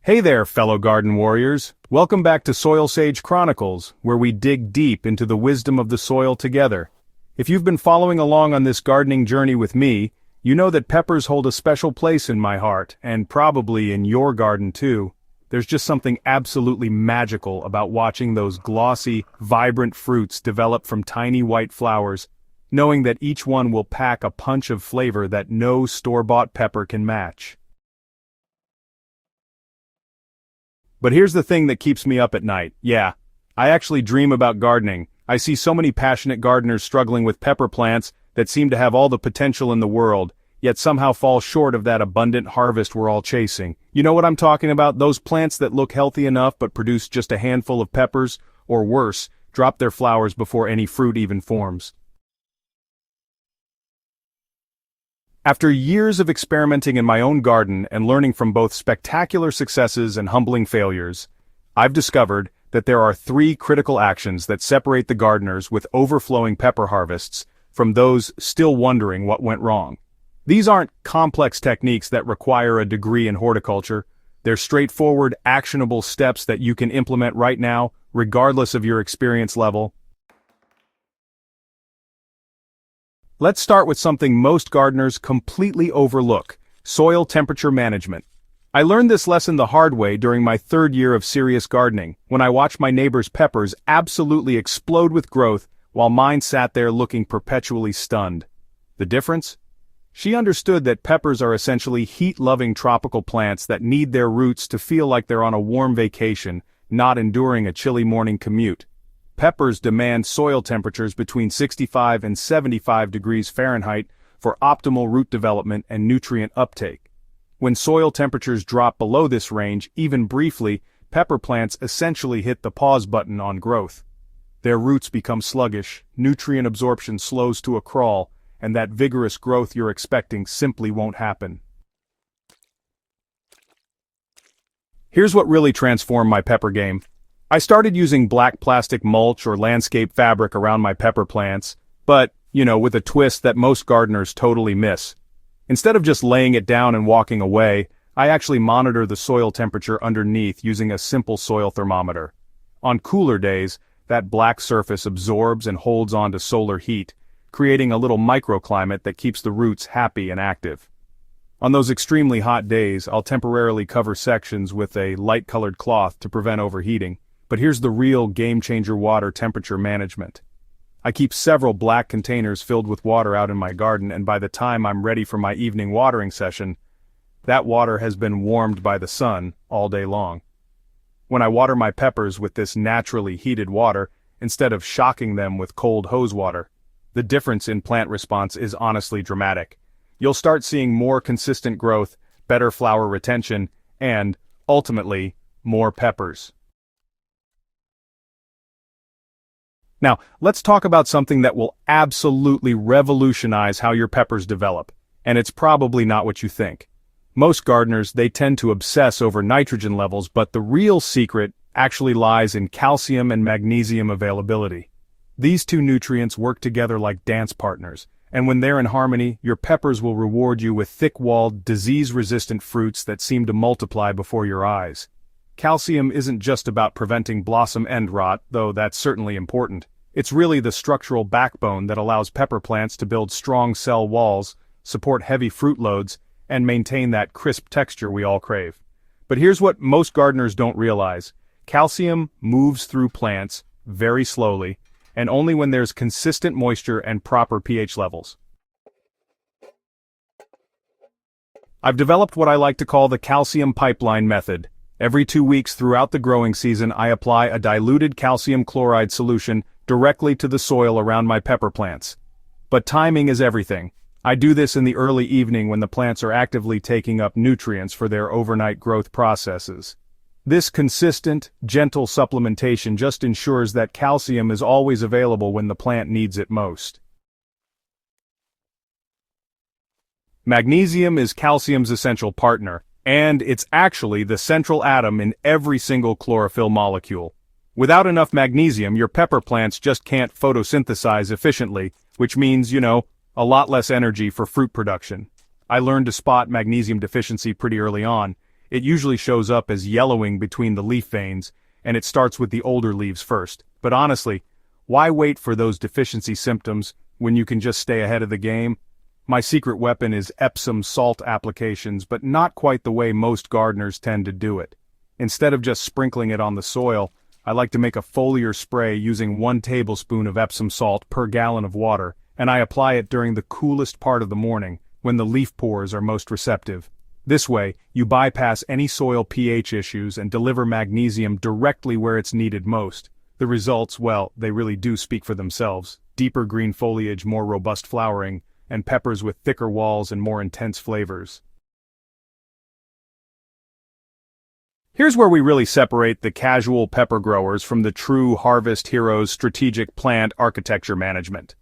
Hey there, fellow garden warriors. Welcome back to Soilsage Chronicles, where we dig deep into the wisdom of the soil together. If you've been following along on this gardening journey with me, you know that peppers hold a special place in my heart, and probably in your garden too. There's just something absolutely magical about watching those glossy, vibrant fruits develop from tiny white flowers, knowing that each one will pack a punch of flavor that no store-bought pepper can match. But here's the thing that keeps me up at night. Yeah, I actually dream about gardening. I see so many passionate gardeners struggling with pepper plants that seem to have all the potential in the world, yet somehow fall short of that abundant harvest we're all chasing. You know what I'm talking about? Those plants that look healthy enough but produce just a handful of peppers, or worse, drop their flowers before any fruit even forms. After years of experimenting in my own garden and learning from both spectacular successes and humbling failures, I've discovered that there are three critical actions that separate the gardeners with overflowing pepper harvests from those still wondering what went wrong. These aren't complex techniques that require a degree in horticulture. They're straightforward, actionable steps that you can implement right now, regardless of your experience level. Let's start with something most gardeners completely overlook: soil temperature management. I learned this lesson the hard way during my third year of serious gardening, when I watched my neighbor's peppers absolutely explode with growth while mine sat there looking perpetually stunned. The difference? She understood that peppers are essentially heat-loving tropical plants that need their roots to feel like they're on a warm vacation, not enduring a chilly morning commute. Peppers demand soil temperatures between 65 and 75 degrees Fahrenheit for optimal root development and nutrient uptake. When soil temperatures drop below this range, even briefly, pepper plants essentially hit the pause button on growth. Their roots become sluggish, nutrient absorption slows to a crawl, and that vigorous growth you're expecting simply won't happen. Here's what really transformed my pepper game. I started using black plastic mulch or landscape fabric around my pepper plants, but, with a twist that most gardeners totally miss. Instead of just laying it down and walking away, I actually monitor the soil temperature underneath using a simple soil thermometer. On cooler days, that black surface absorbs and holds on to solar heat, creating a little microclimate that keeps the roots happy and active. On those extremely hot days, I'll temporarily cover sections with a light-colored cloth to prevent overheating. But here's the real game-changer: water temperature management. I keep several black containers filled with water out in my garden, and by the time I'm ready for my evening watering session, that water has been warmed by the sun all day long. When I water my peppers with this naturally heated water, instead of shocking them with cold hose water, the difference in plant response is honestly dramatic. You'll start seeing more consistent growth, better flower retention, and, ultimately, more peppers. Now, let's talk about something that will absolutely revolutionize how your peppers develop, and it's probably not what you think. Most gardeners, they tend to obsess over nitrogen levels, but the real secret actually lies in calcium and magnesium availability. These two nutrients work together like dance partners, and when they're in harmony, your peppers will reward you with thick-walled, disease-resistant fruits that seem to multiply before your eyes. Calcium isn't just about preventing blossom end rot, though that's certainly important. It's really the structural backbone that allows pepper plants to build strong cell walls, support heavy fruit loads, and maintain that crisp texture we all crave. But here's what most gardeners don't realize: calcium moves through plants very slowly, and only when there's consistent moisture and proper pH levels. I've developed what I like to call the calcium pipeline method. Every 2 weeks throughout the growing season, I apply a diluted calcium chloride solution directly to the soil around my pepper plants. But timing is everything. I do this in the early evening when the plants are actively taking up nutrients for their overnight growth processes. This consistent, gentle supplementation just ensures that calcium is always available when the plant needs it most. Magnesium is calcium's essential partner, and it's actually the central atom in every single chlorophyll molecule. Without enough magnesium, your pepper plants just can't photosynthesize efficiently, which means, a lot less energy for fruit production. I learned to spot magnesium deficiency pretty early on. It usually shows up as yellowing between the leaf veins, and it starts with the older leaves first. But honestly, why wait for those deficiency symptoms when you can just stay ahead of the game? My secret weapon is Epsom salt applications, but not quite the way most gardeners tend to do it. Instead of just sprinkling it on the soil, I like to make a foliar spray using 1 tablespoon of Epsom salt per gallon of water, and I apply it during the coolest part of the morning, when the leaf pores are most receptive. This way, you bypass any soil pH issues and deliver magnesium directly where it's needed most. The results, well, they really do speak for themselves. Deeper green foliage, more robust flowering, and peppers with thicker walls and more intense flavors. Here's where we really separate the casual pepper growers from the true harvest heroes' strategic plant architecture management.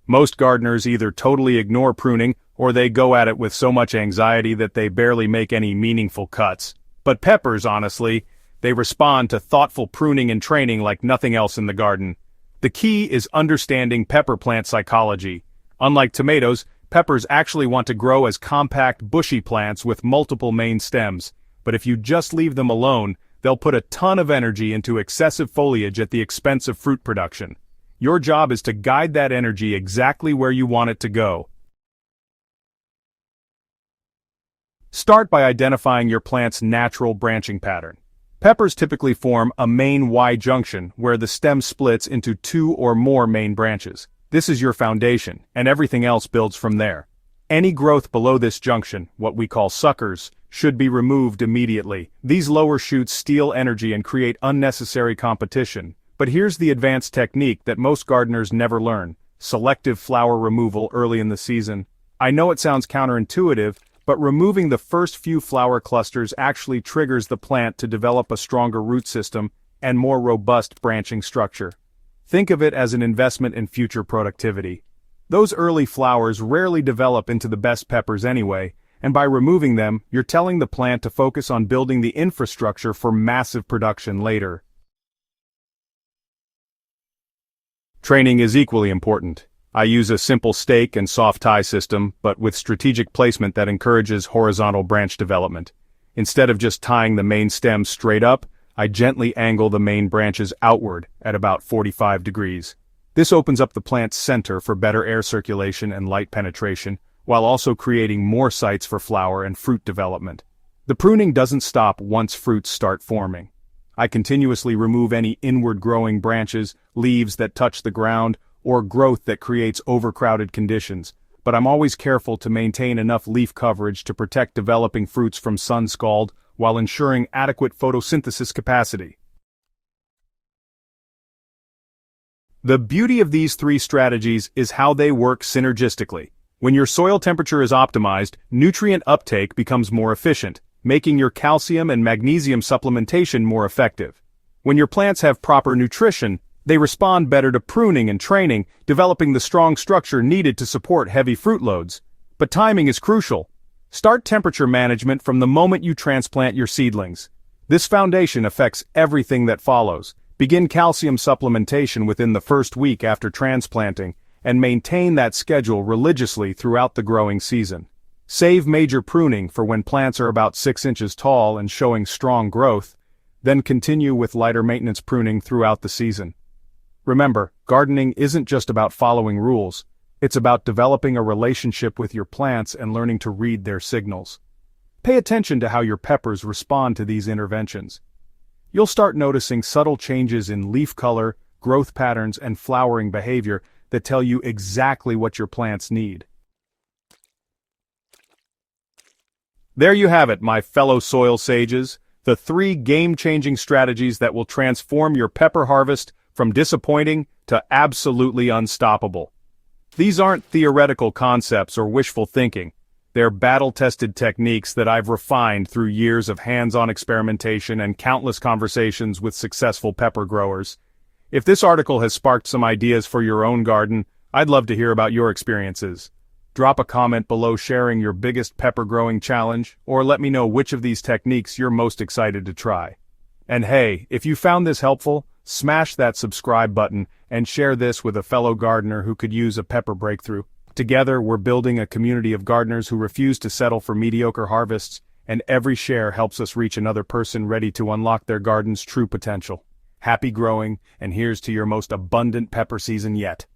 Most gardeners either totally ignore pruning, or they go at it with so much anxiety that they barely make any meaningful cuts. But peppers, honestly, they respond to thoughtful pruning and training like nothing else in the garden. The key is understanding pepper plant psychology. Unlike tomatoes, peppers actually want to grow as compact, bushy plants with multiple main stems. But if you just leave them alone, they'll put a ton of energy into excessive foliage at the expense of fruit production. Your job is to guide that energy exactly where you want it to go. Start by identifying your plant's natural branching pattern. Peppers typically form a main Y junction where the stem splits into 2 or more main branches. This is your foundation, and everything else builds from there. Any growth below this junction, what we call suckers, should be removed immediately. These lower shoots steal energy and create unnecessary competition. But here's the advanced technique that most gardeners never learn: selective flower removal early in the season. I know it sounds counterintuitive, but removing the first few flower clusters actually triggers the plant to develop a stronger root system and more robust branching structure. Think of it as an investment in future productivity. Those early flowers rarely develop into the best peppers anyway, and by removing them, you're telling the plant to focus on building the infrastructure for massive production later. Training is equally important. I use a simple stake and soft tie system, but with strategic placement that encourages horizontal branch development. Instead of just tying the main stem straight up, I gently angle the main branches outward at about 45 degrees. This opens up the plant's center for better air circulation and light penetration, while also creating more sites for flower and fruit development. The pruning doesn't stop once fruits start forming. I continuously remove any inward-growing branches, leaves that touch the ground, or growth that creates overcrowded conditions, but I'm always careful to maintain enough leaf coverage to protect developing fruits from sun scald while ensuring adequate photosynthesis capacity. The beauty of these 3 strategies is how they work synergistically. When your soil temperature is optimized, nutrient uptake becomes more efficient, making your calcium and magnesium supplementation more effective. When your plants have proper nutrition, they respond better to pruning and training, developing the strong structure needed to support heavy fruit loads. But timing is crucial. Start temperature management from the moment you transplant your seedlings. This foundation affects everything that follows. Begin calcium supplementation within the first week after transplanting, and maintain that schedule religiously throughout the growing season. Save major pruning for when plants are about 6 inches tall and showing strong growth, then continue with lighter maintenance pruning throughout the season. Remember, gardening isn't just about following rules. It's about developing a relationship with your plants and learning to read their signals. Pay attention to how your peppers respond to these interventions. You'll start noticing subtle changes in leaf color, growth patterns, and flowering behavior that tell you exactly what your plants need. There you have it, my fellow soil sages, the 3 game-changing strategies that will transform your pepper harvest from disappointing to absolutely unstoppable. These aren't theoretical concepts or wishful thinking. They're battle-tested techniques that I've refined through years of hands-on experimentation and countless conversations with successful pepper growers. If this article has sparked some ideas for your own garden, I'd love to hear about your experiences. Drop a comment below sharing your biggest pepper growing challenge, or let me know which of these techniques you're most excited to try. And hey, if you found this helpful, smash that subscribe button and share this with a fellow gardener who could use a pepper breakthrough. Together, we're building a community of gardeners who refuse to settle for mediocre harvests and every share helps us reach another person ready to unlock their garden's true potential. Happy growing, and here's to your most abundant pepper season yet.